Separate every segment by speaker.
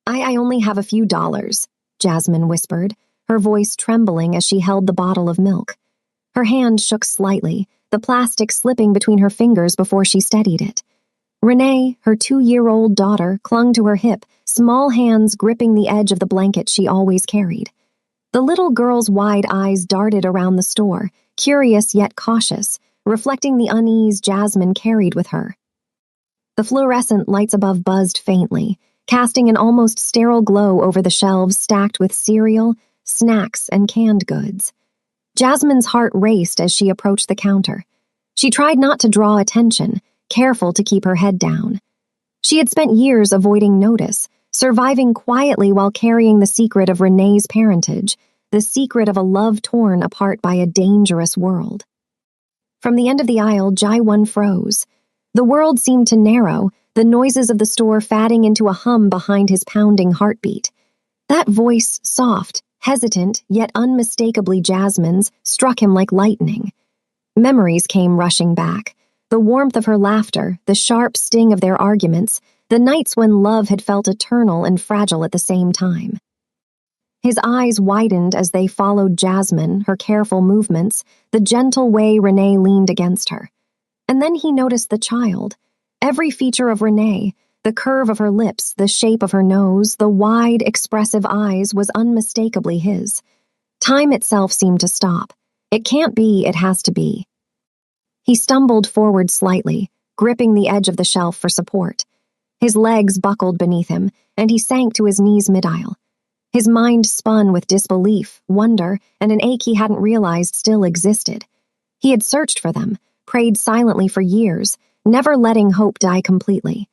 Speaker 1: I only have a few dollars, Jasmine whispered, her voice trembling as she held the bottle of milk. Her hand shook slightly, the plastic slipping between her fingers before she steadied it. Renee, her 2-year-old daughter, clung to her hip, small hands gripping the edge of the blanket she always carried. The little girl's wide eyes darted around the store, curious yet cautious, reflecting the unease Jasmine carried with her. The fluorescent lights above buzzed faintly, casting an almost sterile glow over the shelves stacked with cereal, snacks, and canned goods. Jasmine's heart raced as she approached the counter. She tried not to draw attention, careful to keep her head down. She had spent years avoiding notice, surviving quietly while carrying the secret of Renee's parentage, the secret of a love torn apart by a dangerous world. From the end of the aisle, Jaiwon froze. The world seemed to narrow, the noises of the store fading into a hum behind his pounding heartbeat. That voice, soft, hesitant, yet unmistakably Jasmine's, struck him like lightning. Memories came rushing back. The warmth of her laughter, the sharp sting of their arguments, the nights when love had felt eternal and fragile at the same time. His eyes widened as they followed Jasmine, her careful movements, the gentle way Renee leaned against her. And then he noticed the child. Every feature of Renee, the curve of her lips, the shape of her nose, the wide, expressive eyes was unmistakably his. Time itself seemed to stop. It can't be, it has to be. He stumbled forward slightly, gripping the edge of the shelf for support. His legs buckled beneath him, and he sank to his knees mid-aisle. His mind spun with disbelief, wonder, and an ache he hadn't realized still existed. He had searched for them, prayed silently for years, never letting hope die completely.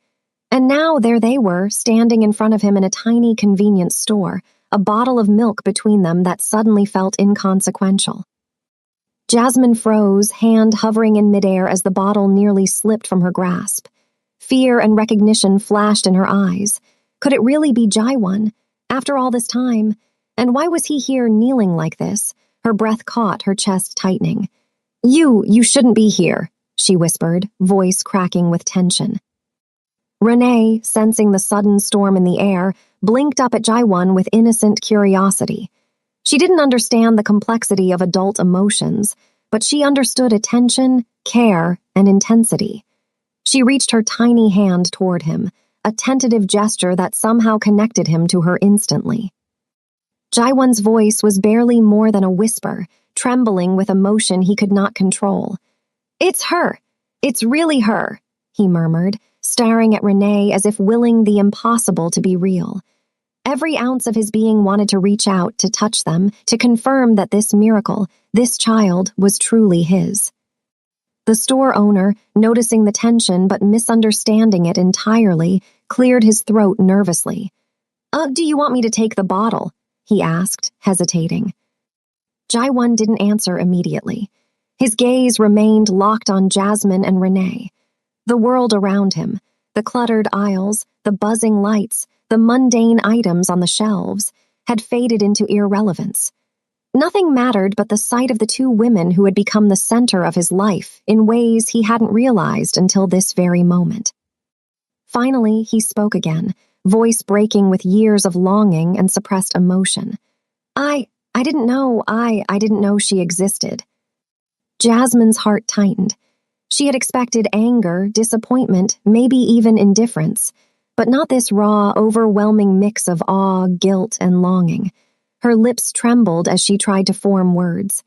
Speaker 1: And now there they were, standing in front of him in a tiny convenience store, a bottle of milk between them that suddenly felt inconsequential. Jasmine froze, hand hovering in midair as the bottle nearly slipped from her grasp. Fear and recognition flashed in her eyes. Could it really be Jaiwon? After all this time? And why was he here kneeling like this? Her breath caught, her chest tightening. You shouldn't be here, she whispered, voice cracking with tension. Renee, sensing the sudden storm in the air, blinked up at Jaiwon with innocent curiosity. She didn't understand the complexity of adult emotions, but she understood attention, care, and intensity. She reached her tiny hand toward him, a tentative gesture that somehow connected him to her instantly. Jaiwon's voice was barely more than a whisper, trembling with emotion he could not control. "It's her. It's really her," he murmured, staring at Renee as if willing the impossible to be real. Every ounce of his being wanted to reach out, to touch them, to confirm that this miracle, this child, was truly his. The store owner, noticing the tension but misunderstanding it entirely, cleared his throat nervously. Do you want me to take the bottle?" he asked, hesitating. Jaiwon didn't answer immediately. His gaze remained locked on Jasmine and Renee. The world around him, the cluttered aisles, the buzzing lights, the mundane items on the shelves, had faded into irrelevance. Nothing mattered but the sight of the two women who had become the center of his life in ways he hadn't realized until this very moment. Finally, he spoke again, voice breaking with years of longing and suppressed emotion. I didn't know, I didn't know she existed." Jasmine's heart tightened. She had expected anger, disappointment, maybe even indifference, but not this raw, overwhelming mix of awe, guilt, and longing. Her lips trembled as she tried to form words.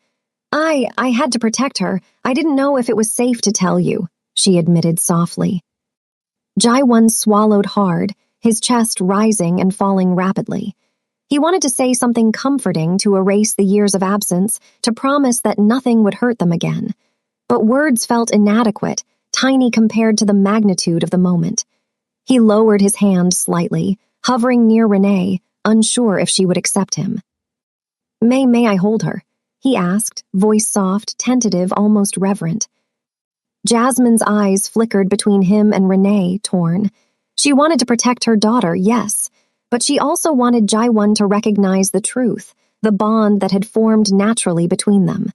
Speaker 1: I had to protect her. I didn't know if it was safe to tell you," she admitted softly. Jaiwon swallowed hard, his chest rising and falling rapidly. He wanted to say something comforting to erase the years of absence, to promise that nothing would hurt them again. But words felt inadequate, tiny compared to the magnitude of the moment. He lowered his hand slightly, hovering near Renee, unsure if she would accept him. May I hold her?" he asked, voice soft, tentative, almost reverent. Jasmine's eyes flickered between him and Renee, torn. She wanted to protect her daughter, yes, but she also wanted Jaiwon to recognize the truth, the bond that had formed naturally between them.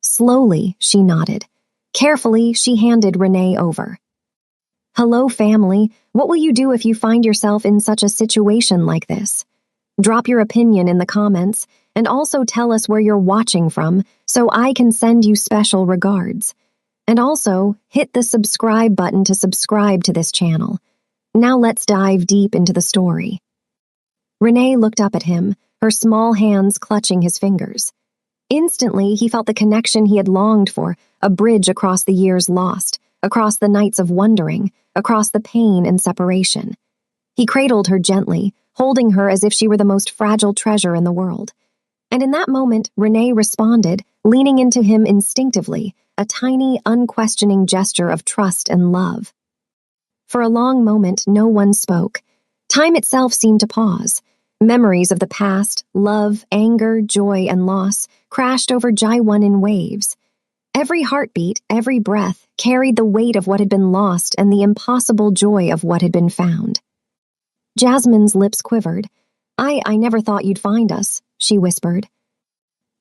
Speaker 1: Slowly, she nodded. Carefully, she handed Renee over. Hello, family. What will you do if you find yourself in such a situation like this? Drop your opinion in the comments and also tell us where you're watching from so I can send you special regards. And also, hit the subscribe button to subscribe to this channel. Now let's dive deep into the story. Renee looked up at him, her small hands clutching his fingers. Instantly, he felt the connection he had longed for, a bridge across the years lost, across the nights of wondering, across the pain and separation. He cradled her gently, holding her as if she were the most fragile treasure in the world. And in that moment, Renee responded, leaning into him instinctively, a tiny, unquestioning gesture of trust and love. For a long moment, no one spoke. Time itself seemed to pause. Memories of the past, love, anger, joy, and loss crashed over Jaiwon in waves. Every heartbeat, every breath, carried the weight of what had been lost and the impossible joy of what had been found. Jasmine's lips quivered. I never thought you'd find us, she whispered.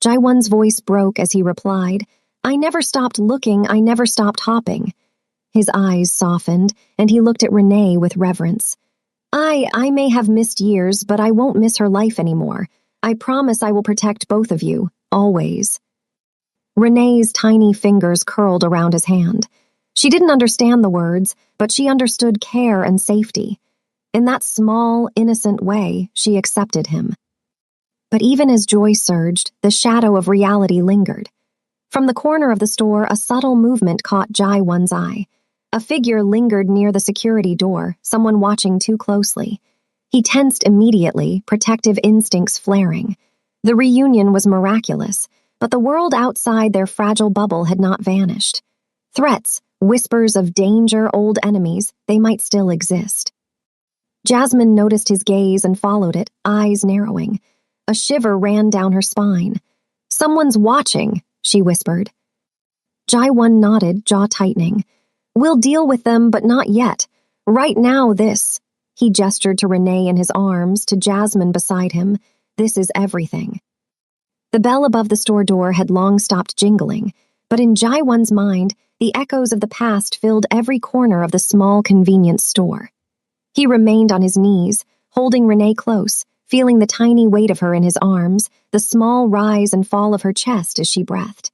Speaker 1: Jaiwon's voice broke as he replied, I never stopped looking, I never stopped hopping. His eyes softened, and he looked at Renee with reverence. I may have missed years, but I won't miss her life anymore. I promise I will protect both of you, always. Renee's tiny fingers curled around his hand. She didn't understand the words, but she understood care and safety. In that small, innocent way, she accepted him. But even as joy surged, the shadow of reality lingered. From the corner of the store, a subtle movement caught Jaiwon's eye. A figure lingered near the security door, someone watching too closely. He tensed immediately, protective instincts flaring. The reunion was miraculous, but the world outside their fragile bubble had not vanished. Threats, whispers of danger, old enemies, they might still exist. Jasmine noticed his gaze and followed it, eyes narrowing. A shiver ran down her spine. Someone's watching, she whispered. Jaiwon nodded, jaw tightening. We'll deal with them, but not yet. Right now, this. He gestured to Renee in his arms, to Jasmine beside him. This is everything. The bell above the store door had long stopped jingling, but in Jaiwon's mind, the echoes of the past filled every corner of the small convenience store. He remained on his knees, holding Renee close, feeling the tiny weight of her in his arms, the small rise and fall of her chest as she breathed.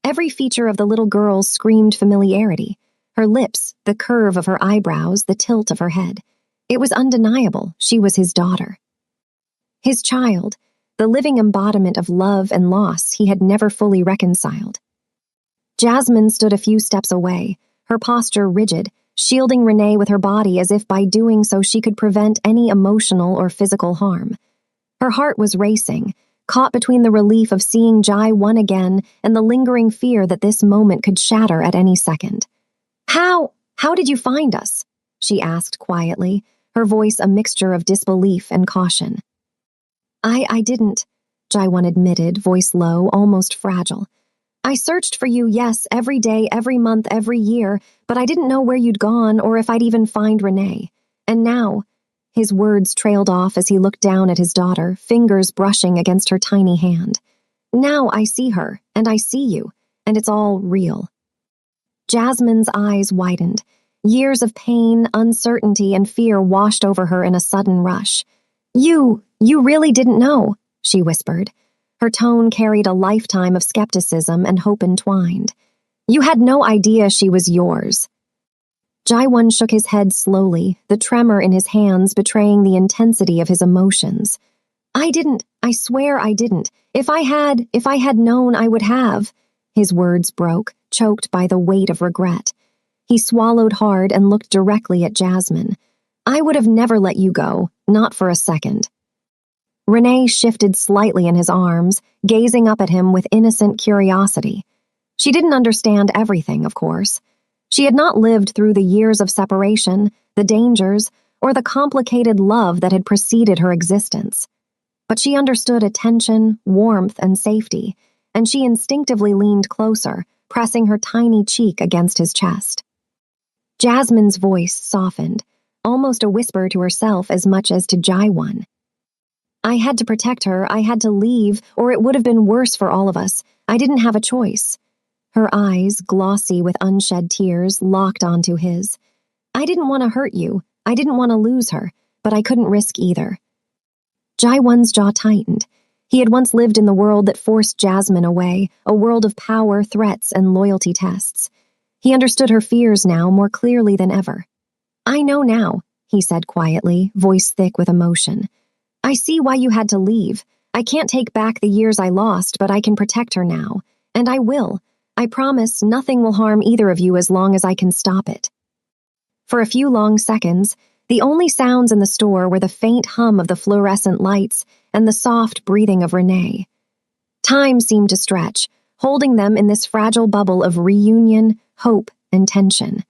Speaker 1: Every feature of the little girl screamed familiarity. Her lips, the curve of her eyebrows, the tilt of her head. It was undeniable, she was his daughter. His child, the living embodiment of love and loss he had never fully reconciled. Jasmine stood a few steps away, her posture rigid, shielding Renee with her body as if by doing so she could prevent any emotional or physical harm. Her heart was racing, caught between the relief of seeing Jaiwon again and the lingering fear that this moment could shatter at any second. How did you find us? She asked quietly, her voice a mixture of disbelief and caution. I didn't, Jaiwon admitted, voice low, almost fragile. I searched for you, yes, every day, every month, every year, but I didn't know where you'd gone or if I'd even find Renee. And now, his words trailed off as he looked down at his daughter, fingers brushing against her tiny hand. Now I see her, and I see you, and it's all real. Jasmine's eyes widened. Years of pain, uncertainty, and fear washed over her in a sudden rush. You really didn't know, she whispered. Her tone carried a lifetime of skepticism and hope entwined. You had no idea she was yours. Jaiwon shook his head slowly, the tremor in his hands betraying the intensity of his emotions. I didn't. I swear I didn't. If I had known, I would have. His words broke, choked by the weight of regret. He swallowed hard and looked directly at Jasmine. I would have never let you go, not for a second. Renee shifted slightly in his arms, gazing up at him with innocent curiosity. She didn't understand everything, of course. She had not lived through the years of separation, the dangers, or the complicated love that had preceded her existence. But she understood attention, warmth, and safety, and she instinctively leaned closer, pressing her tiny cheek against his chest. Jasmine's voice softened, almost a whisper to herself as much as to Jaiwon. I had to protect her, I had to leave, or it would have been worse for all of us. I didn't have a choice. Her eyes, glossy with unshed tears, locked onto his. I didn't want to hurt you. I didn't want to lose her, but I couldn't risk either. Jaiwon's jaw tightened. He had once lived in the world that forced Jasmine away, a world of power, threats, and loyalty tests. He understood her fears now more clearly than ever. I know now, he said quietly, voice thick with emotion. I see why you had to leave. I can't take back the years I lost, but I can protect her now. And I will. I promise nothing will harm either of you as long as I can stop it. For a few long seconds, the only sounds in the store were the faint hum of the fluorescent lights and the soft breathing of Renee. Time seemed to stretch, holding them in this fragile bubble of reunion, hope, and tension.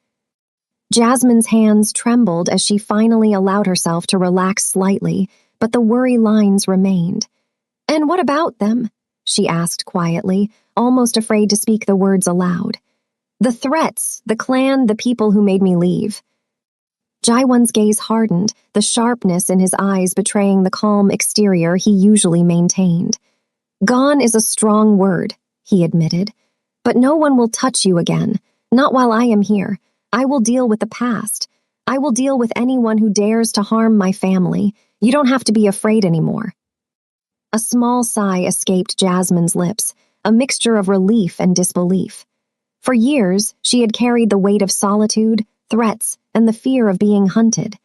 Speaker 1: Jasmine's hands trembled as she finally allowed herself to relax slightly, but the worry lines remained. "And what about them?" she asked quietly, almost afraid to speak the words aloud. "The threats, the clan, the people who made me leave." Jaiwon's gaze hardened, the sharpness in his eyes betraying the calm exterior he usually maintained. "Gone is a strong word," he admitted. "But no one will touch you again, not while I am here. I will deal with the past. I will deal with anyone who dares to harm my family. You don't have to be afraid anymore." A small sigh escaped Jasmine's lips, a mixture of relief and disbelief. For years, she had carried the weight of solitude, threats, and the fear of being hunted.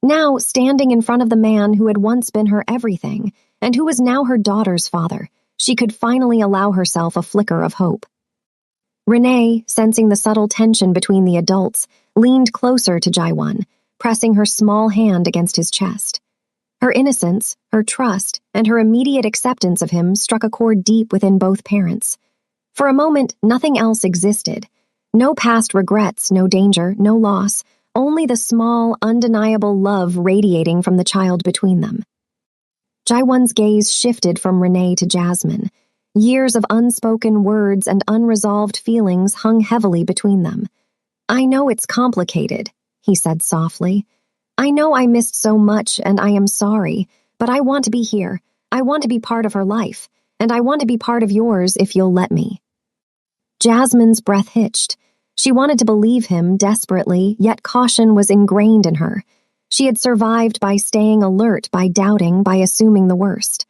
Speaker 1: Now, standing in front of the man who had once been her everything, and who was now her daughter's father, she could finally allow herself a flicker of hope. Renee, sensing the subtle tension between the adults, leaned closer to Jaiwon, pressing her small hand against his chest. Her innocence, her trust, and her immediate acceptance of him struck a chord deep within both parents. For a moment, nothing else existed. No past regrets, no danger, no loss, only the small, undeniable love radiating from the child between them. Jaiwon's gaze shifted from Renee to Jasmine. Years of unspoken words and unresolved feelings hung heavily between them. "I know it's complicated," he said softly. "I know I missed so much and I am sorry, but I want to be here. I want to be part of her life, and I want to be part of yours if you'll let me." Jasmine's breath hitched. She wanted to believe him desperately, yet caution was ingrained in her. She had survived by staying alert, by doubting, by assuming the worst.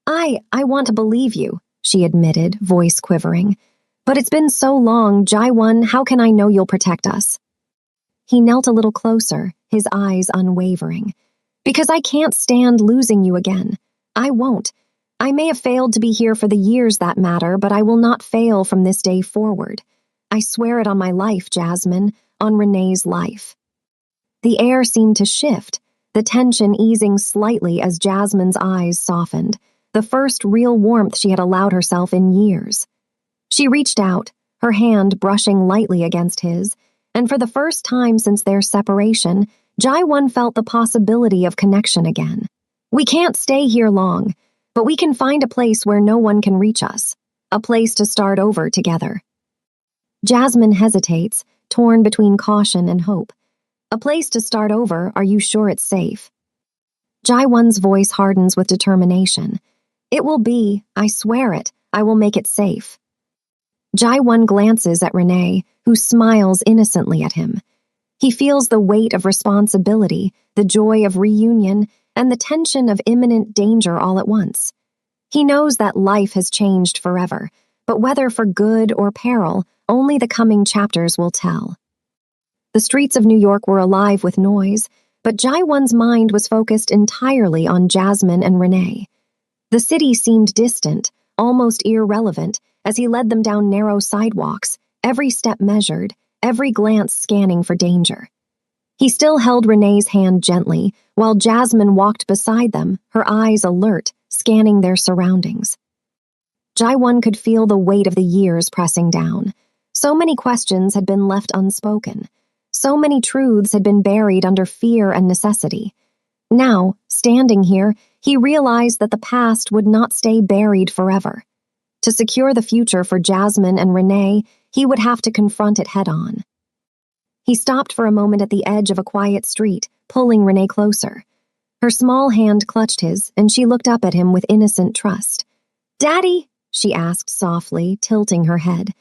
Speaker 1: I want to believe you," she admitted, voice quivering. "But it's been so long, Jaiwon, how can I know you'll protect us?" He knelt a little closer, his eyes unwavering. "Because I can't stand losing you again. I won't. I may have failed to be here for the years that matter, but I will not fail from this day forward. I swear it on my life, Jasmine, on Renee's life." The air seemed to shift, the tension easing slightly as Jasmine's eyes softened, the first real warmth she had allowed herself in years. She reached out, her hand brushing lightly against his, and for the first time since their separation, Jaiwon felt the possibility of connection again. "We can't stay here long, but we can find a place where no one can reach us, a place to start over together." Jasmine hesitates, torn between caution and hope. "A place to start over, are you sure it's safe?" Jaiwon's voice hardens with determination. "It will be, I swear it, I will make it safe." Jaiwon glances at Renee, who smiles innocently at him. He feels the weight of responsibility, the joy of reunion, and the tension of imminent danger all at once. He knows that life has changed forever, but whether for good or peril, only the coming chapters will tell. The streets of New York were alive with noise, but Jaiwon's mind was focused entirely on Jasmine and Renee. The city seemed distant, almost irrelevant, as he led them down narrow sidewalks, every step measured, every glance scanning for danger. He still held Renee's hand gently, while Jasmine walked beside them, her eyes alert, scanning their surroundings. Jaiwon could feel the weight of the years pressing down. So many questions had been left unspoken. So many truths had been buried under fear and necessity. Now, standing here, he realized that the past would not stay buried forever. To secure the future for Jasmine and Renee, he would have to confront it head-on. He stopped for a moment at the edge of a quiet street, pulling Renee closer. Her small hand clutched his, and she looked up at him with innocent trust. "Daddy?" she asked softly, tilting her head.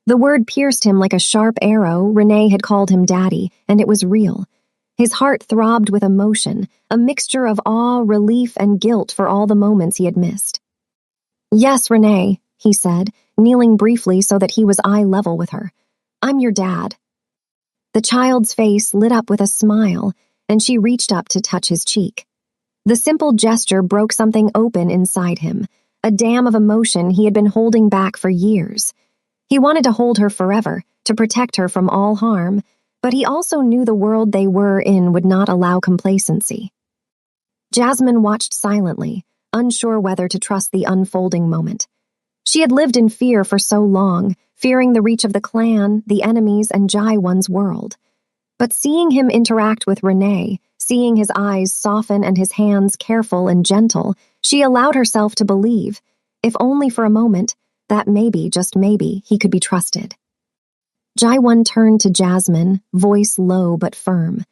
Speaker 1: The word pierced him like a sharp arrow. Renee had called him daddy, and it was real. His heart throbbed with emotion, a mixture of awe, relief, and guilt for all the moments he had missed. "Yes, Renee," he said, kneeling briefly so that he was eye level with her. "I'm your dad." The child's face lit up with a smile, and she reached up to touch his cheek. The simple gesture broke something open inside him, a dam of emotion he had been holding back for years. He wanted to hold her forever, to protect her from all harm, but he also knew the world they were in would not allow complacency. Jasmine watched silently, unsure whether to trust the unfolding moment. She had lived in fear for so long, fearing the reach of the clan, the enemies, and Jai One's world. But seeing him interact with Renee, seeing his eyes soften and his hands careful and gentle, she allowed herself to believe, if only for a moment, that maybe, just maybe, he could be trusted. Jai One turned to Jasmine, voice low but firm.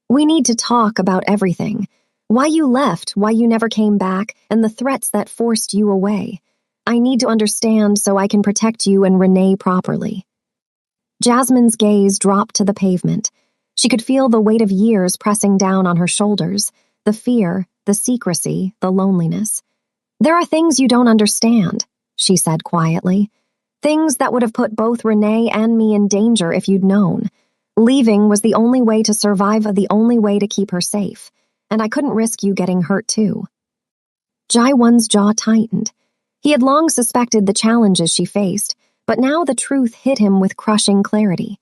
Speaker 1: "We need to talk about everything. Why you left, why you never came back, and the threats that forced you away. I need to understand so I can protect you and Renee properly." Jasmine's gaze dropped to the pavement. She could feel the weight of years pressing down on her shoulders, the fear, the secrecy, the loneliness. "There are things you don't understand," she said quietly. "Things that would have put both Renee and me in danger if you'd known. Leaving was the only way to survive, the only way to keep her safe, and I couldn't risk you getting hurt too." Jai One's jaw tightened. He had long suspected the challenges she faced, but now the truth hit him with crushing clarity.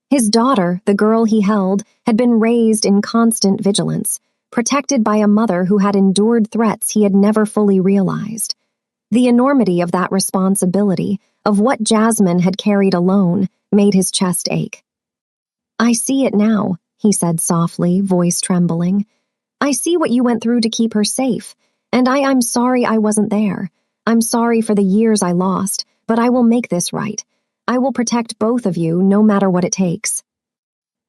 Speaker 1: His daughter, the girl he held, had been raised in constant vigilance, protected by a mother who had endured threats he had never fully realized. The enormity of that responsibility, of what Jasmine had carried alone, made his chest ache. "I see it now," he said softly, voice trembling. "I see what you went through to keep her safe, and I'm sorry I wasn't there. I'm sorry for the years I lost, but I will make this right. I will protect both of you, no matter what it takes."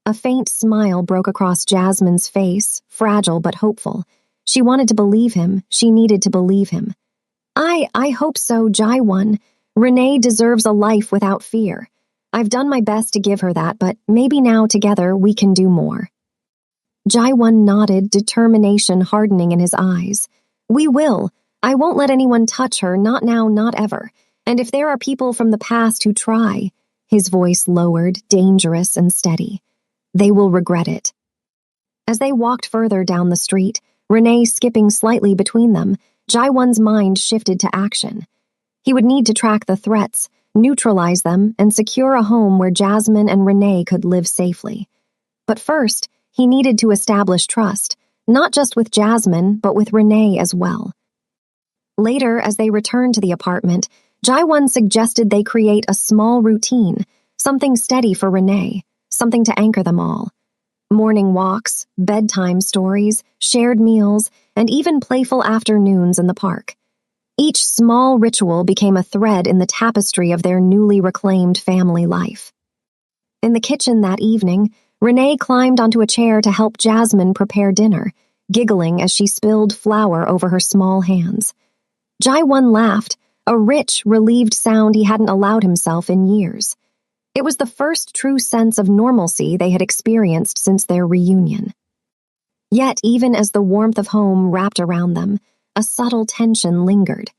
Speaker 1: A faint smile broke across Jasmine's face, fragile but hopeful. She wanted to believe him. She needed to believe him. I hope so, Jai One. Renee deserves a life without fear. I've done my best to give her that, but maybe now together we can do more." Jai One nodded, determination hardening in his eyes. "We will. I won't let anyone touch her, not now, not ever. And if there are people from the past who try," his voice lowered, dangerous and steady, "they will regret it." As they walked further down the street, Renee skipping slightly between them, Jai One's mind shifted to action. He would need to track the threats, neutralize them, and secure a home where Jasmine and Renee could live safely. But first, he needed to establish trust, not just with Jasmine, but with Renee as well. Later, as they returned to the apartment, Jai One suggested they create a small routine, something steady for Renee, something to anchor them all. Morning walks, bedtime stories, shared meals, and even playful afternoons in the park. Each small ritual became a thread in the tapestry of their newly reclaimed family life. In the kitchen that evening, Renee climbed onto a chair to help Jasmine prepare dinner, giggling as she spilled flour over her small hands. Jai One laughed, a rich, relieved sound he hadn't allowed himself in years. It was the first true sense of normalcy they had experienced since their reunion. Yet, even as the warmth of home wrapped around them, a subtle tension lingered.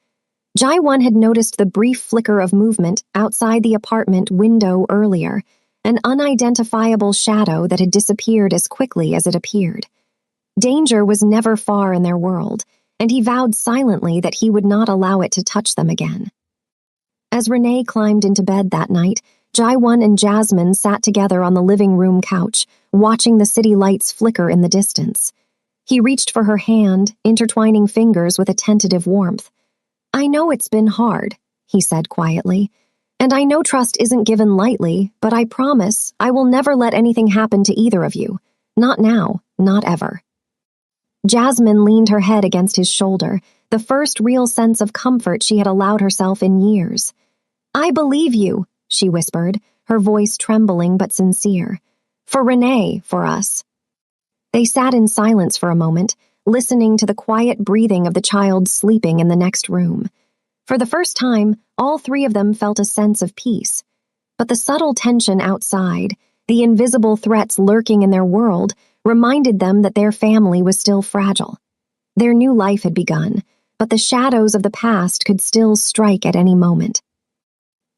Speaker 1: Jai One had noticed the brief flicker of movement outside the apartment window earlier, an unidentifiable shadow that had disappeared as quickly as it appeared. Danger was never far in their world, and he vowed silently that he would not allow it to touch them again. As Renee climbed into bed that night, Jai One and Jasmine sat together on the living room couch, watching the city lights flicker in the distance. He reached for her hand, intertwining fingers with a tentative warmth. "I know it's been hard," he said quietly, "and I know trust isn't given lightly, but I promise I will never let anything happen to either of you. Not now, not ever." Jasmine leaned her head against his shoulder, the first real sense of comfort she had allowed herself in years. "I believe you," she whispered, her voice trembling but sincere. "For Renee, for us." They sat in silence for a moment, listening to the quiet breathing of the child sleeping in the next room. For the first time, all three of them felt a sense of peace. But the subtle tension outside, the invisible threats lurking in their world, reminded them that their family was still fragile. Their new life had begun, but the shadows of the past could still strike at any moment.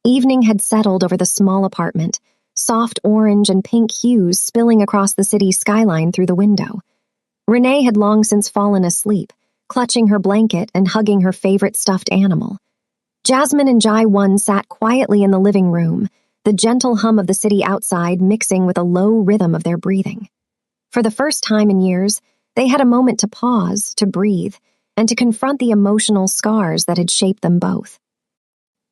Speaker 1: Evening had settled over the small apartment, soft orange and pink hues spilling across the city skyline through the window. Renee had long since fallen asleep, clutching her blanket and hugging her favorite stuffed animal. Jasmine and Jai-Won sat quietly in the living room, the gentle hum of the city outside mixing with a low rhythm of their breathing. For the first time in years, they had a moment to pause, to breathe, and to confront the emotional scars that had shaped them both.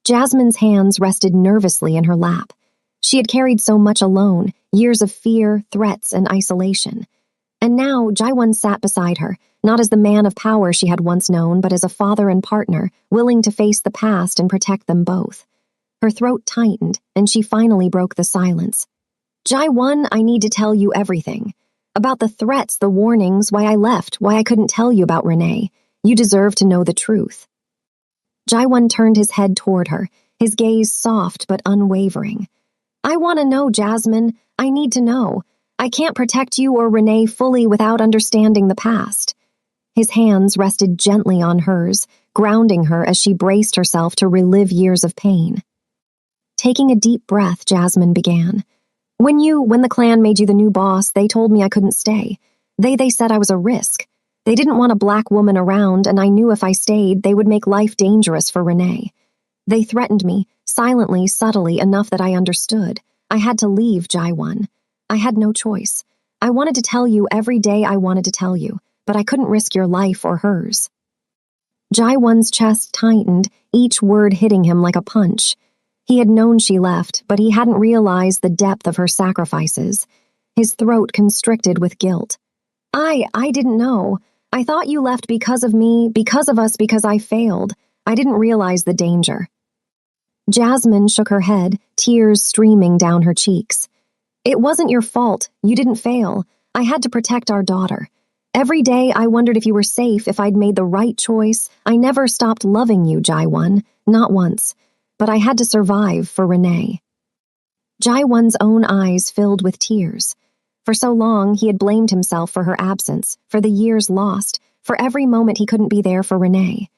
Speaker 1: Jasmine's hands rested nervously in her lap. She had carried so much alone, years of fear, threats, and isolation. And now Jai-Won sat beside her, not as the man of power she had once known, but as a father and partner, willing to face the past and protect them both. Her throat tightened, and she finally broke the silence. Jai-Won, I need to tell you everything. About the threats, the warnings, why I left, why I couldn't tell you about Renee. You deserve to know the truth. Jai-Won turned his head toward her, his gaze soft but unwavering. I want to know, Jasmine. I need to know. I can't protect you or Renee fully without understanding the past. His hands rested gently on hers, grounding her as she braced herself to relive years of pain. Taking a deep breath, Jasmine began. When the clan made you the new boss, they told me I couldn't stay. They said I was a risk. They didn't want a black woman around, and I knew if I stayed, they would make life dangerous for Renee. They threatened me, silently, subtly, enough that I understood. I had to leave, Jai-Won. I had no choice. I wanted to tell you every day I wanted to tell you, but I couldn't risk your life or hers. Jai-Won's chest tightened, each word hitting him like a punch. He had known she left, but he hadn't realized the depth of her sacrifices. His throat constricted with guilt. I didn't know. I thought you left because of me, because of us, because I failed. I didn't realize the danger. Jasmine shook her head, tears streaming down her cheeks. It wasn't your fault. You didn't fail. I had to protect our daughter. Every day I wondered if you were safe, if I'd made the right choice. I never stopped loving you, Jai-Won. Not once. But I had to survive for Renee. Jai-Won's own eyes filled with tears. For so long, he had blamed himself for her absence, for the years lost, for every moment he couldn't be there for Renee.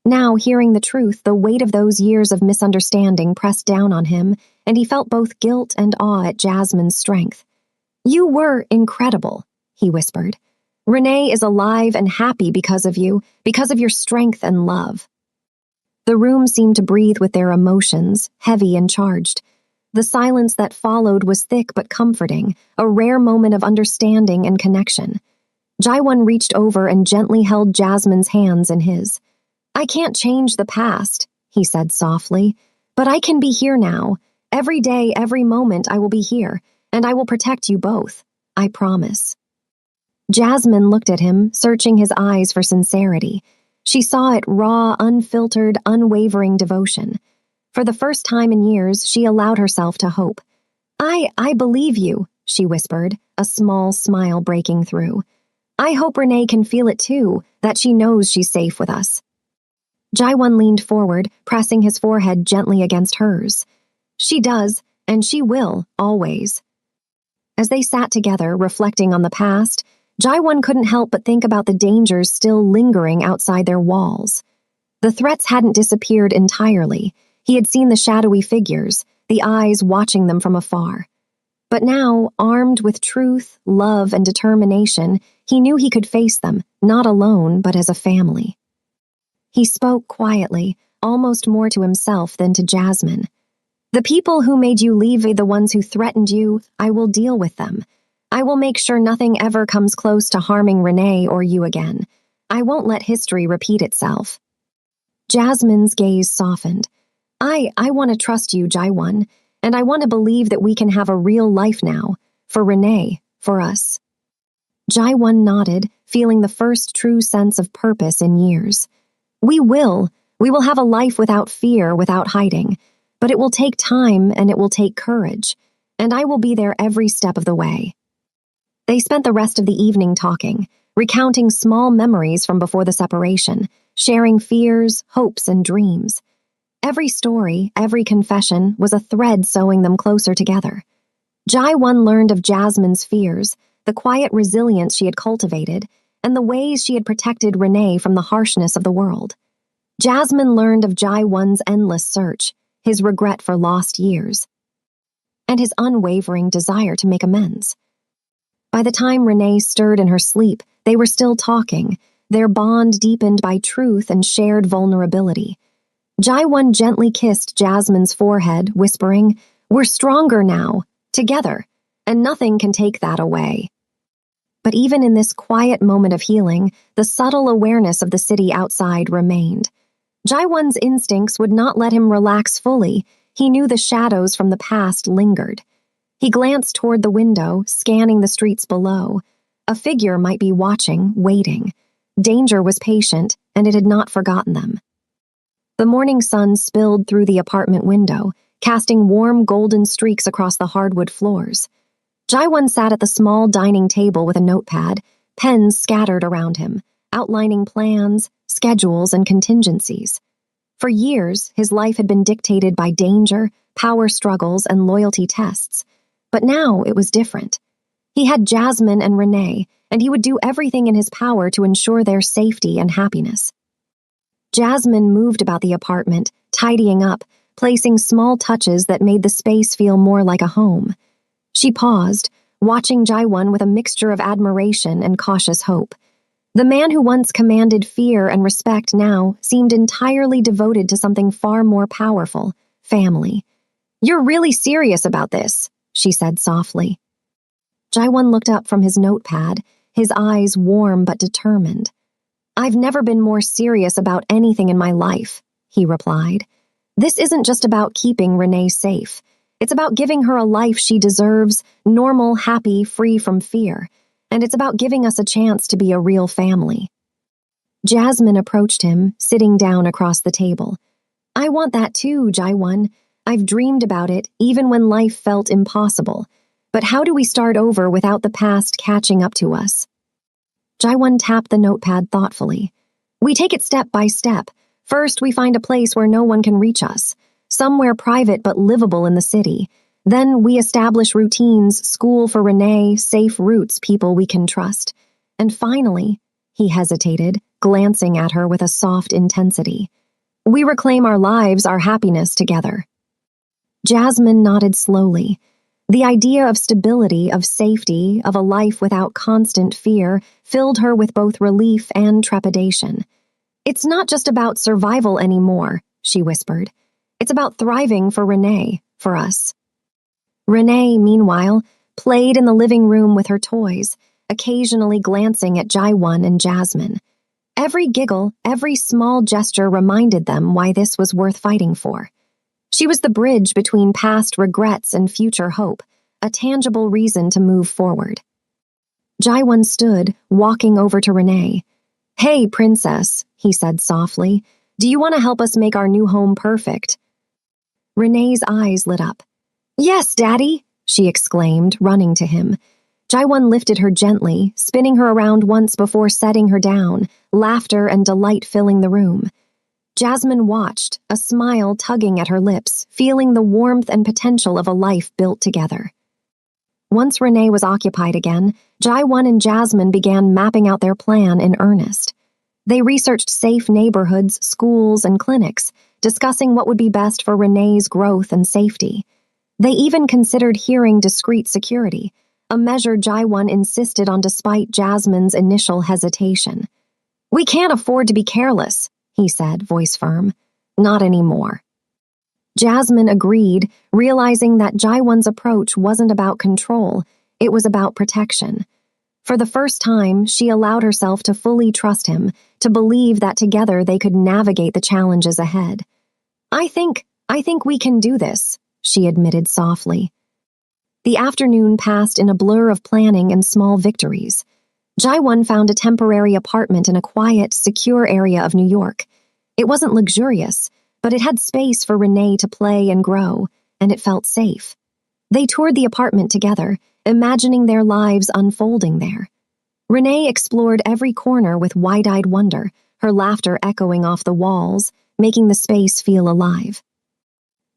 Speaker 1: Now, hearing the truth, the weight of those years of misunderstanding pressed down on him, and he felt both guilt and awe at Jasmine's strength. You were incredible, he whispered. Renee is alive and happy because of you, because of your strength and love. The room seemed to breathe with their emotions, heavy and charged. The silence that followed was thick but comforting, a rare moment of understanding and connection. Jai-Won reached over and gently held Jasmine's hands in his. I can't change the past, he said softly, but I can be here now. Every day, every moment, I will be here, and I will protect you both. I promise. Jasmine looked at him, searching his eyes for sincerity. She saw it raw, unfiltered, unwavering devotion. For the first time in years, she allowed herself to hope. I believe you, she whispered, a small smile breaking through. I hope Renee can feel it too, that she knows she's safe with us. Jai-Won leaned forward, pressing his forehead gently against hers. She does, and she will, always. As they sat together, reflecting on the past, Jai-Won couldn't help but think about the dangers still lingering outside their walls. The threats hadn't disappeared entirely. He had seen the shadowy figures, the eyes watching them from afar. But now, armed with truth, love, and determination, he knew he could face them, not alone, but as a family. He spoke quietly, almost more to himself than to Jasmine. The people who made you leave, the ones who threatened you, I will deal with them. I will make sure nothing ever comes close to harming Renee or you again. I won't let history repeat itself. Jasmine's gaze softened. I want to trust you, Jai-Won, and I want to believe that we can have a real life now, for Renee, for us. Jai-Won nodded, feeling the first true sense of purpose in years. We will have a life without fear, without hiding, but it will take time and it will take courage, and I will be there every step of the way. They spent the rest of the evening talking, recounting small memories from before the separation, sharing fears, hopes, and dreams. Every story, every confession was a thread sewing them closer together. Jai-One learned of Jasmine's fears, the quiet resilience she had cultivated, and the ways she had protected Renee from the harshness of the world. Jasmine learned of Jai-One's endless search, his regret for lost years, and his unwavering desire to make amends. By the time Renee stirred in her sleep, they were still talking, their bond deepened by truth and shared vulnerability. Jai-One gently kissed Jasmine's forehead, whispering, "We're stronger now, together, and nothing can take that away." But even in this quiet moment of healing, the subtle awareness of the city outside remained. Jai-One's instincts would not let him relax fully. He knew the shadows from the past lingered. He glanced toward the window, scanning the streets below. A figure might be watching, waiting. Danger was patient, and it had not forgotten them. The morning sun spilled through the apartment window, casting warm golden streaks across the hardwood floors. Jai-One sat at the small dining table with a notepad, pens scattered around him, outlining plans, schedules, and contingencies. For years, his life had been dictated by danger, power struggles, and loyalty tests. But now it was different. He had Jasmine and Renee, and he would do everything in his power to ensure their safety and happiness. Jasmine moved about the apartment, tidying up, placing small touches that made the space feel more like a home. She paused, watching Jai-One with a mixture of admiration and cautious hope. The man who once commanded fear and respect now seemed entirely devoted to something far more powerful, family. "You're really serious about this," she said softly. Jai-One looked up from his notepad, his eyes warm but determined. "I've never been more serious about anything in my life," he replied. "This isn't just about keeping Renee safe. It's about giving her a life she deserves, normal, happy, free from fear. And it's about giving us a chance to be a real family." Jasmine approached him, sitting down across the table. "I want that too, Jai-One. I've dreamed about it, even when life felt impossible. But how do we start over without the past catching up to us?" Jai-One tapped the notepad thoughtfully. "We take it step by step. First, we find a place where no one can reach us, somewhere private but livable in the city. Then we establish routines, school for Renee, safe routes, people we can trust. And finally," he hesitated, glancing at her with a soft intensity, "we reclaim our lives, our happiness together." Jasmine nodded slowly. The idea of stability, of safety, of a life without constant fear filled her with both relief and trepidation. "It's not just about survival anymore," she whispered. "It's about thriving for Renee, for us." Renee, meanwhile, played in the living room with her toys, occasionally glancing at Jai-One and Jasmine. Every giggle, every small gesture reminded them why this was worth fighting for. She was the bridge between past regrets and future hope, a tangible reason to move forward. Jai-One stood, walking over to Renee. "Hey, princess," he said softly, "do you want to help us make our new home perfect?" Renee's eyes lit up. "Yes, Daddy," she exclaimed, running to him. Jai-One lifted her gently, spinning her around once before setting her down, laughter and delight filling the room. Jasmine watched, a smile tugging at her lips, feeling the warmth and potential of a life built together. Once Renee was occupied again, Jai-One and Jasmine began mapping out their plan in earnest. They researched safe neighborhoods, schools, and clinics, discussing what would be best for Renee's growth and safety. They even considered hearing discreet security, a measure Jai-One insisted on despite Jasmine's initial hesitation. "We can't afford to be careless," he said, voice firm. "Not anymore." Jasmine agreed, realizing that Jai-One's approach wasn't about control, it was about protection. For the first time, she allowed herself to fully trust him, to believe that together they could navigate the challenges ahead. I think we can do this," she admitted softly. The afternoon passed in a blur of planning and small victories. Jai-One found a temporary apartment in a quiet, secure area of New York. It wasn't luxurious, but it had space for Renee to play and grow, and it felt safe. They toured the apartment together, imagining their lives unfolding there. Renee explored every corner with wide-eyed wonder, her laughter echoing off the walls, making the space feel alive.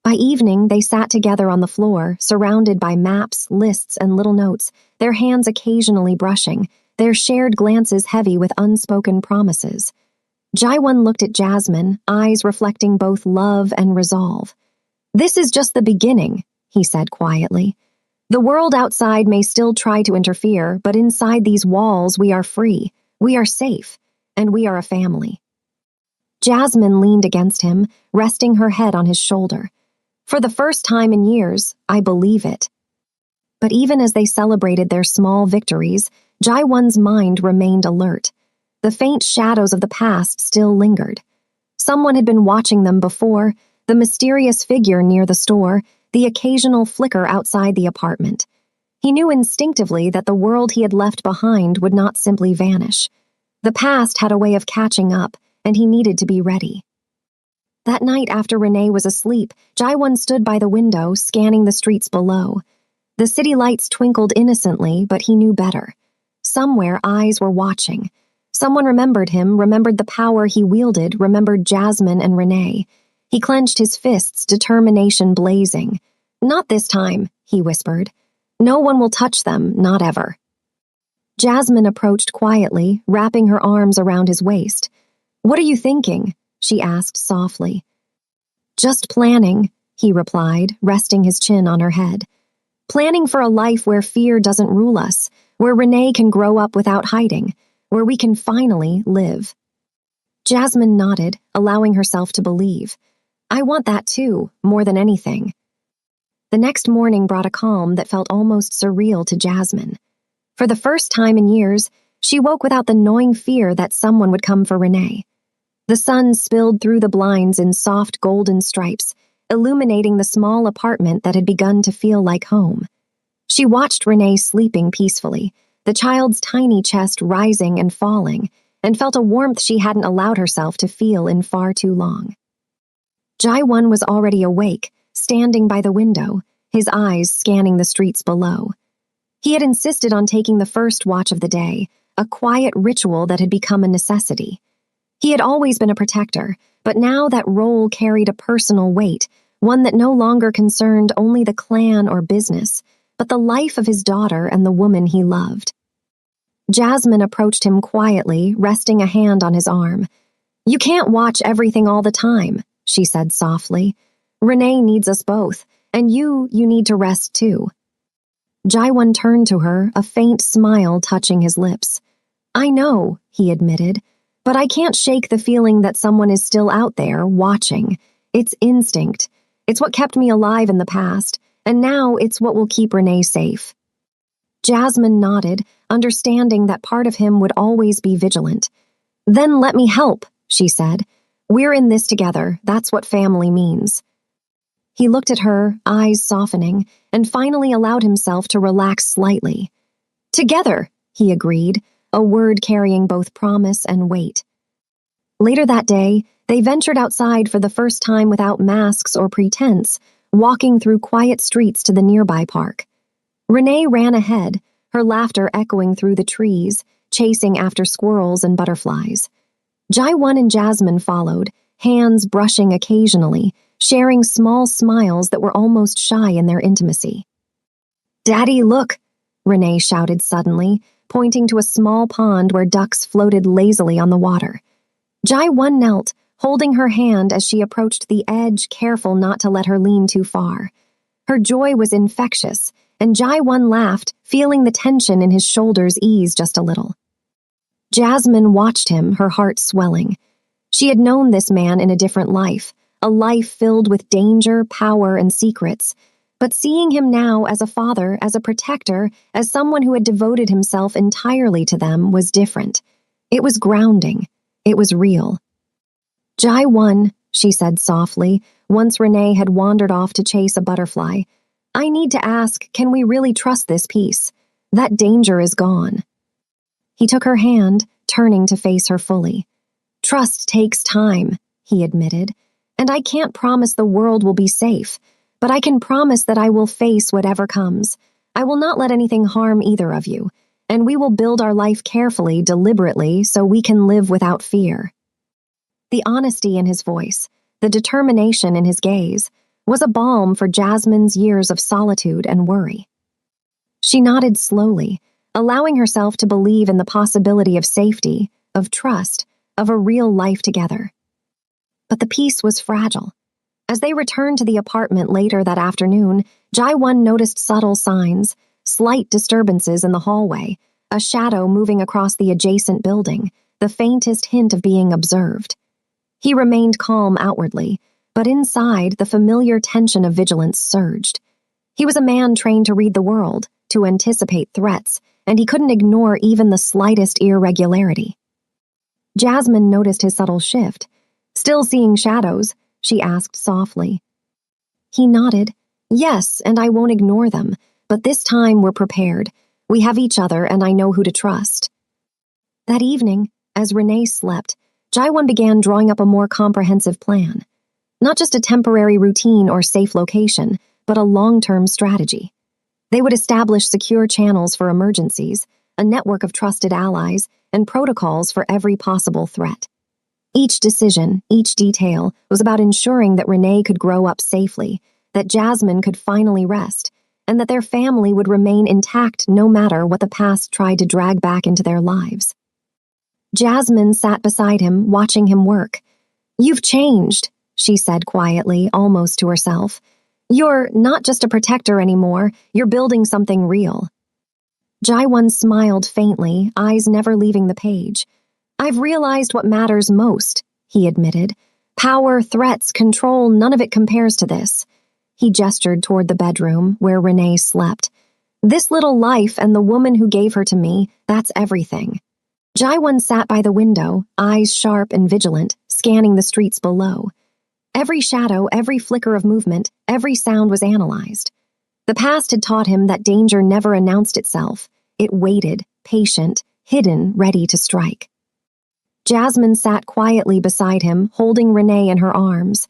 Speaker 1: By evening, they sat together on the floor, surrounded by maps, lists, and little notes, their hands occasionally brushing, their shared glances heavy with unspoken promises. Jaiwon looked at Jasmine, eyes reflecting both love and resolve. "This is just the beginning," he said quietly. "The world outside may still try to interfere, but inside these walls we are free, we are safe, and we are a family." Jasmine leaned against him, resting her head on his shoulder. "For the first time in years, I believe it." But even as they celebrated their small victories, Jaiwon's mind remained alert. The faint shadows of the past still lingered. Someone had been watching them before, the mysterious figure near the store, the occasional flicker outside the apartment. He knew instinctively that the world he had left behind would not simply vanish. The past had a way of catching up, and he needed to be ready. That night after Renee was asleep, Jaiwon stood by the window, scanning the streets below. The city lights twinkled innocently, but he knew better. Somewhere eyes were watching. Someone remembered him, remembered the power he wielded, remembered Jasmine and Renee. He clenched his fists, determination blazing. "Not this time," he whispered. "No one will touch them, not ever." Jasmine approached quietly, wrapping her arms around his waist. "What are you thinking?" she asked softly. "Just planning," he replied, resting his chin on her head. "Planning for a life where fear doesn't rule us, where Renee can grow up without hiding, where we can finally live." Jasmine nodded, allowing herself to believe. "I want that too, more than anything." The next morning brought a calm that felt almost surreal to Jasmine. For the first time in years, she woke without the gnawing fear that someone would come for Renee. The sun spilled through the blinds in soft golden stripes, illuminating the small apartment that had begun to feel like home. She watched Renee sleeping peacefully, the child's tiny chest rising and falling, and felt a warmth she hadn't allowed herself to feel in far too long. Jaiwon was already awake, standing by the window, his eyes scanning the streets below. He had insisted on taking the first watch of the day, a quiet ritual that had become a necessity. He had always been a protector, but now that role carried a personal weight, one that no longer concerned only the clan or business, but the life of his daughter and the woman he loved. Jasmine approached him quietly, resting a hand on his arm. "You can't watch everything all the time," she said softly. "Renee needs us both, and you need to rest too." Jaiwon turned to her, a faint smile touching his lips. "I know," he admitted, "but I can't shake the feeling that someone is still out there, watching. It's instinct. It's what kept me alive in the past, and now it's what will keep Renee safe." Jasmine nodded, understanding that part of him would always be vigilant. "Then let me help," she said. "We're in this together, that's what family means." He looked at her, eyes softening, and finally allowed himself to relax slightly. "Together," he agreed, a word carrying both promise and weight. Later that day, they ventured outside for the first time without masks or pretense, walking through quiet streets to the nearby park. Renee ran ahead, her laughter echoing through the trees, chasing after squirrels and butterflies. Jaiwon and Jasmine followed, hands brushing occasionally, sharing small smiles that were almost shy in their intimacy. "Daddy, look!" Renee shouted suddenly, pointing to a small pond where ducks floated lazily on the water. Jaiwon knelt, holding her hand as she approached the edge, careful not to let her lean too far. Her joy was infectious, and Jaiwon laughed, feeling the tension in his shoulders ease just a little. Jasmine watched him, her heart swelling. She had known this man in a different life, a life filled with danger, power, and secrets. But seeing him now as a father, as a protector, as someone who had devoted himself entirely to them was different. It was grounding. It was real. "Jaiwon," she said softly, once Renee had wandered off to chase a butterfly, "I need to ask, can we really trust this piece? That danger is gone." He took her hand, turning to face her fully. "Trust takes time," he admitted, "and I can't promise the world will be safe, but I can promise that I will face whatever comes. I will not let anything harm either of you, and we will build our life carefully, deliberately, so we can live without fear." The honesty in his voice, the determination in his gaze, was a balm for Jasmine's years of solitude and worry. She nodded slowly, allowing herself to believe in the possibility of safety, of trust, of a real life together. But the peace was fragile. As they returned to the apartment later that afternoon, Jai-won noticed subtle signs, slight disturbances in the hallway, a shadow moving across the adjacent building, the faintest hint of being observed. He remained calm outwardly, but inside the familiar tension of vigilance surged. He was a man trained to read the world, to anticipate threats, and he couldn't ignore even the slightest irregularity. Jasmine noticed his subtle shift. "Still seeing shadows?" she asked softly. He nodded. "Yes, and I won't ignore them, but this time we're prepared. We have each other, and I know who to trust." That evening, as Renee slept, Jaiwon began drawing up a more comprehensive plan. Not just a temporary routine or safe location, but a long-term strategy. They would establish secure channels for emergencies, a network of trusted allies, and protocols for every possible threat. Each decision, each detail, was about ensuring that Renee could grow up safely, that Jasmine could finally rest, and that their family would remain intact no matter what the past tried to drag back into their lives. Jasmine sat beside him, watching him work. "You've changed," she said quietly, almost to herself. "You're not just a protector anymore, you're building something real." Jaiwon smiled faintly, eyes never leaving the page. "I've realized what matters most," he admitted. "Power, threats, control, none of it compares to this." He gestured toward the bedroom where Renee slept. "This little life and the woman who gave her to me, that's everything." Jaiwon sat by the window, eyes sharp and vigilant, scanning the streets below. Every shadow, every flicker of movement, every sound was analyzed. The past had taught him that danger never announced itself. It waited, patient, hidden, ready to strike. Jasmine sat quietly beside him, holding Renee in her arms.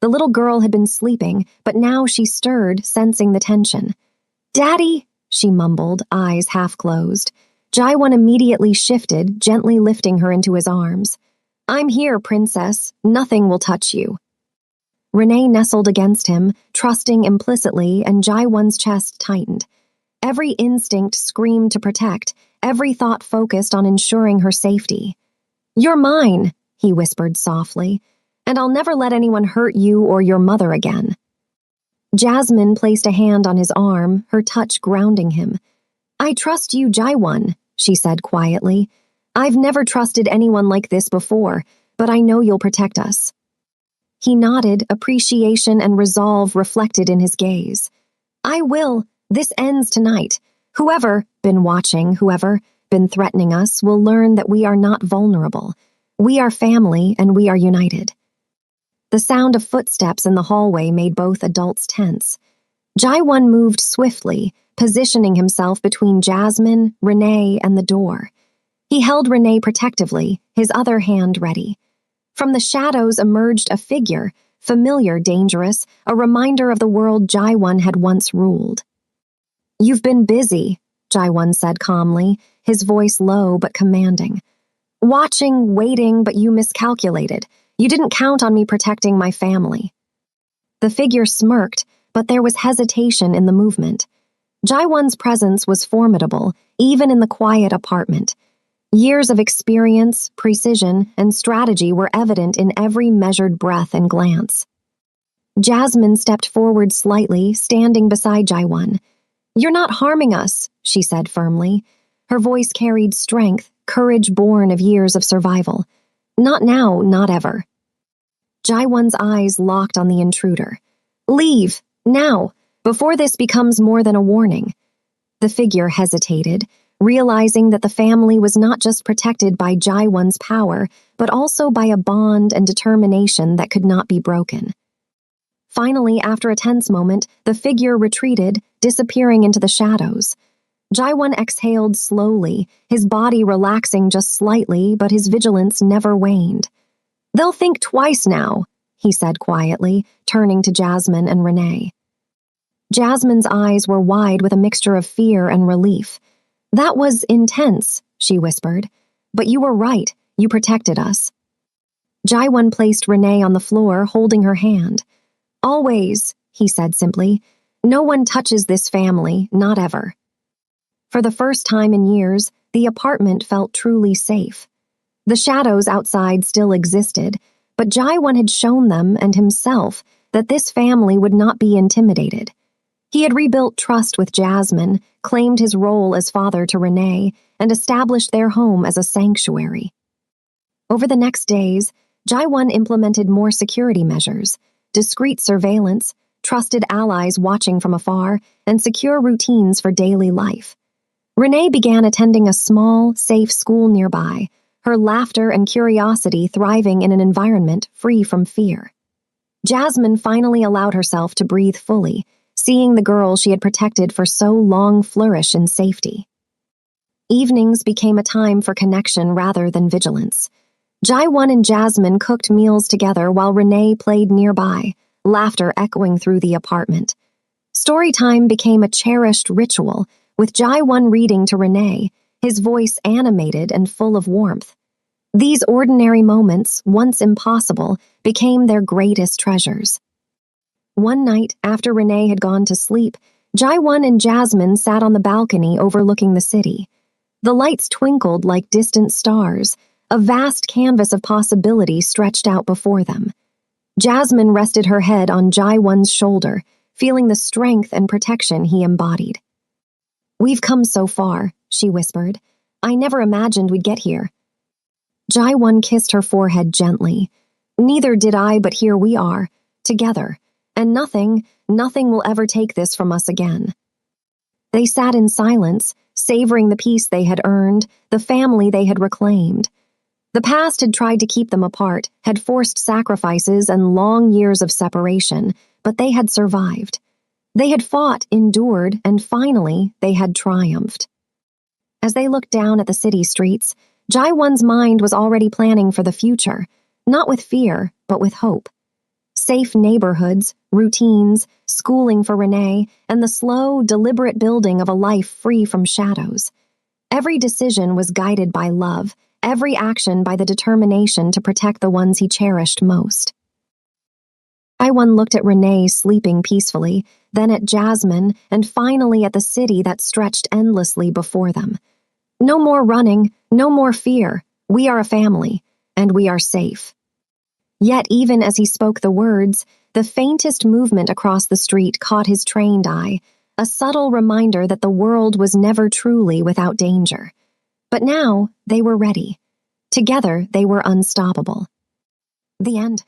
Speaker 1: The little girl had been sleeping, but now she stirred, sensing the tension. "Daddy," she mumbled, eyes half closed. Jaiwon immediately shifted, gently lifting her into his arms. "I'm here, princess. Nothing will touch you." Renee nestled against him, trusting implicitly, and Jaiwon's chest tightened. Every instinct screamed to protect, every thought focused on ensuring her safety. "You're mine," he whispered softly, "and I'll never let anyone hurt you or your mother again." Jasmine placed a hand on his arm, her touch grounding him. "I trust you, Jaiwon," she said quietly. "I've never trusted anyone like this before, but I know you'll protect us." He nodded, appreciation and resolve reflected in his gaze. "I will. This ends tonight. Whoever been threatening us will learn that we are not vulnerable. We are family and we are united." The sound of footsteps in the hallway made both adults tense. Jaiwon moved swiftly, positioning himself between Jasmine, Renee, and the door. He held Renee protectively, his other hand ready. From the shadows emerged a figure, familiar, dangerous, a reminder of the world Jaiwon had once ruled. "You've been busy," Jaiwon said calmly, his voice low but commanding. "Watching, waiting, but you miscalculated. You didn't count on me protecting my family." The figure smirked, but there was hesitation in the movement. Jaiwon's presence was formidable, even in the quiet apartment. Years of experience, precision, and strategy were evident in every measured breath and glance. Jasmine stepped forward slightly, standing beside Jaiwon. "You're not harming us," she said firmly. Her voice carried strength, courage born of years of survival. "Not now, not ever." Jaiwon's eyes locked on the intruder. "Leave, now, before this becomes more than a warning." The figure hesitated, realizing that the family was not just protected by Jaiwon's power, but also by a bond and determination that could not be broken. Finally, after a tense moment, the figure retreated, disappearing into the shadows. Jaiwon exhaled slowly, his body relaxing just slightly, but his vigilance never waned. "They'll think twice now," he said quietly, turning to Jasmine and Renee. Jasmine's eyes were wide with a mixture of fear and relief. "That was intense," she whispered. "But you were right, you protected us." Jaiwan placed Renee on the floor, holding her hand. "Always," he said simply. "No one touches this family, not ever." For the first time in years, the apartment felt truly safe. The shadows outside still existed, but Jaiwan had shown them and himself that this family would not be intimidated. He had rebuilt trust with Jasmine, claimed his role as father to Renee, and established their home as a sanctuary. Over the next days, Jaiwan implemented more security measures, discreet surveillance, trusted allies watching from afar, and secure routines for daily life. Renee began attending a small, safe school nearby, her laughter and curiosity thriving in an environment free from fear. Jasmine finally allowed herself to breathe fully, seeing the girl she had protected for so long flourish in safety. Evenings became a time for connection rather than vigilance. Jaiwan and Jasmine cooked meals together while Renee played nearby, laughter echoing through the apartment. Storytime became a cherished ritual, with Jaiwan reading to Renee, his voice animated and full of warmth. These ordinary moments, once impossible, became their greatest treasures. One night, after Renee had gone to sleep, Jaiwan and Jasmine sat on the balcony overlooking the city. The lights twinkled like distant stars, a vast canvas of possibility stretched out before them. Jasmine rested her head on Jaiwan's shoulder, feeling the strength and protection he embodied. "We've come so far," she whispered. "I never imagined we'd get here." Jaiwan kissed her forehead gently. "Neither did I, but here we are, together, and nothing will ever take this from us again." They sat in silence, savoring the peace they had earned, the family they had reclaimed. The past had tried to keep them apart, had forced sacrifices and long years of separation, but they had survived. They had fought, endured, and finally, they had triumphed. As they looked down at the city streets, Jaiwan's mind was already planning for the future, not with fear, but with hope. Safe neighborhoods, routines, schooling for Renee, and the slow, deliberate building of a life free from shadows. Every decision was guided by love, every action by the determination to protect the ones he cherished most. Jaiwan looked at Renee sleeping peacefully, then at Jasmine, and finally at the city that stretched endlessly before them. No more running, no more fear. We are a family, and we are safe. Yet even as he spoke the words, the faintest movement across the street caught his trained eye, a subtle reminder that the world was never truly without danger. But now they were ready. Together they were unstoppable. The end.